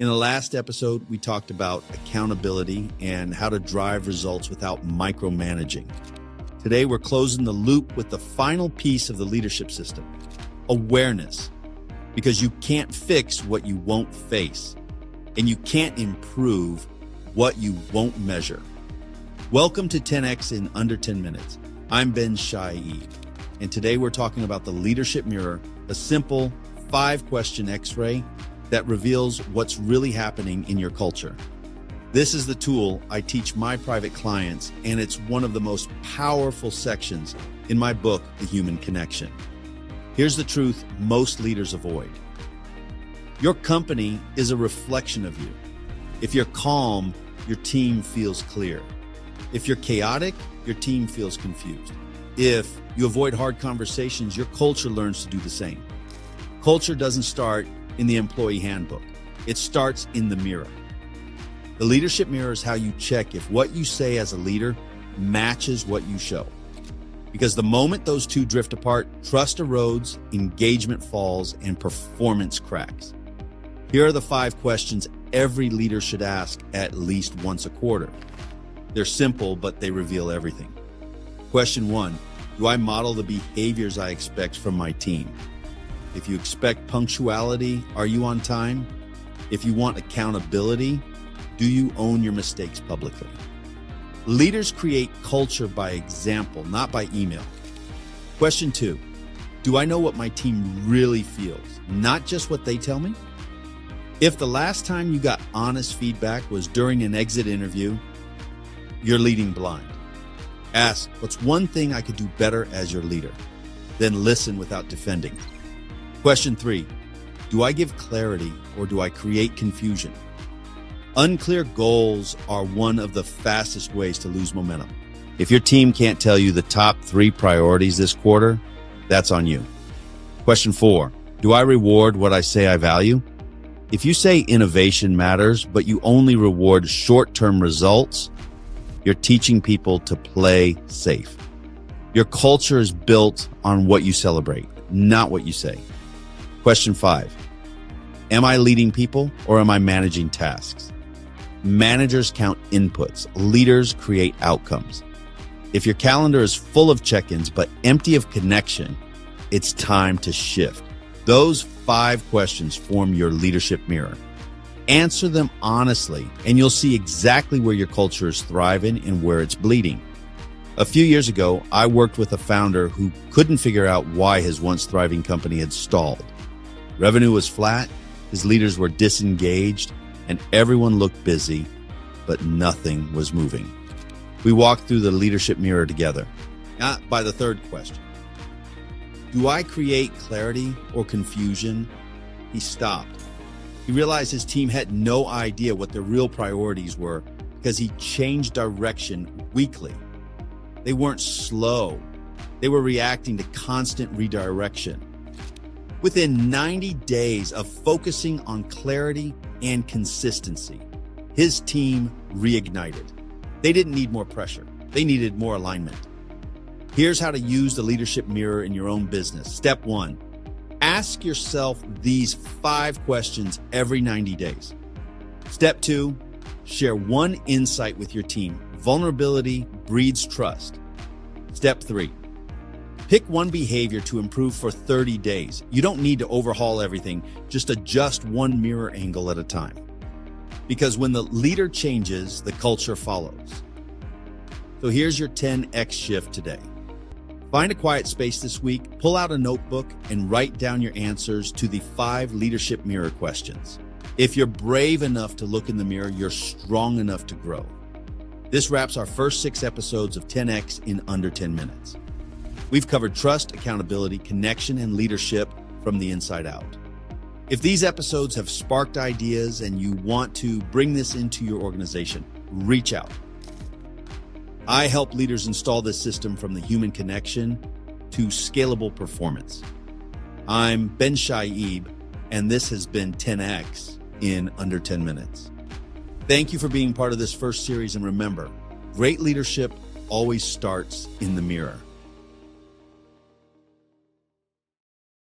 In the last episode, we talked about accountability and how to drive results without micromanaging. Today, we're closing the loop with the final piece of the leadership system, awareness. Because you can't fix what you won't face, and you can't improve what you won't measure. Welcome to 10X in under 10 minutes. I'm Chaib, and today we're talking about the leadership mirror, a simple 5-question X-ray that reveals what's really happening in your culture. This is the tool I teach my private clients, and it's one of the most powerful sections in my book, The Human Connection. Here's the truth most leaders avoid. Your company is a reflection of you. If you're calm, your team feels clear. If you're chaotic, your team feels confused. If you avoid hard conversations, your culture learns to do the same. Culture doesn't start in the employee handbook. It starts in the mirror. The leadership mirror is how you check if what you say as a leader matches what you show. Because the moment those two drift apart, trust erodes, engagement falls, and performance cracks. Here are the 5 questions every leader should ask at least once a quarter. They're simple, but they reveal everything. Question 1, do I model the behaviors I expect from my team? If you expect punctuality, are you on time? If you want accountability, do you own your mistakes publicly? Leaders create culture by example, not by email. Question 2, do I know what my team really feels, not just what they tell me? If the last time you got honest feedback was during an exit interview, you're leading blind. Ask, what's one thing I could do better as your leader? Then listen without defending. Question 3, do I give clarity or do I create confusion? Unclear goals are one of the fastest ways to lose momentum. If your team can't tell you the top 3 priorities this quarter, that's on you. Question 4, do I reward what I say I value? If you say innovation matters, but you only reward short-term results, you're teaching people to play safe. Your culture is built on what you celebrate, not what you say. Question 5, am I leading people or am I managing tasks? Managers count inputs, leaders create outcomes. If your calendar is full of check-ins but empty of connection, it's time to shift. Those 5 questions form your leadership mirror. Answer them honestly, and you'll see exactly where your culture is thriving and where it's bleeding. A few years ago, I worked with a founder who couldn't figure out why his once thriving company had stalled. Revenue was flat, his leaders were disengaged, and everyone looked busy, but nothing was moving. We walked through the leadership mirror together. Not by the 3rd question. Do I create clarity or confusion? He stopped. He realized his team had no idea what their real priorities were because he changed direction weekly. They weren't slow. They were reacting to constant redirection. Within 90 days of focusing on clarity and consistency, his team reignited. They didn't need more pressure. They needed more alignment. Here's how to use the leadership mirror in your own business. Step 1, ask yourself these 5 questions every 90 days. Step 2, share one insight with your team. Vulnerability breeds trust. Step 3, pick one behavior to improve for 30 days. You don't need to overhaul everything, just adjust one mirror angle at a time. Because when the leader changes, the culture follows. So here's your 10X shift today. Find a quiet space this week, pull out a notebook, and write down your answers to the 5 leadership mirror questions. If you're brave enough to look in the mirror, you're strong enough to grow. This wraps our first 6 episodes of 10X in under 10 minutes. We've covered trust, accountability, connection, and leadership from the inside out. If these episodes have sparked ideas and you want to bring this into your organization, reach out. I help leaders install this system from the human connection to scalable performance. I'm Chaib, and this has been 10X in under 10 minutes. Thank you for being part of this first series, and remember, great leadership always starts in the mirror.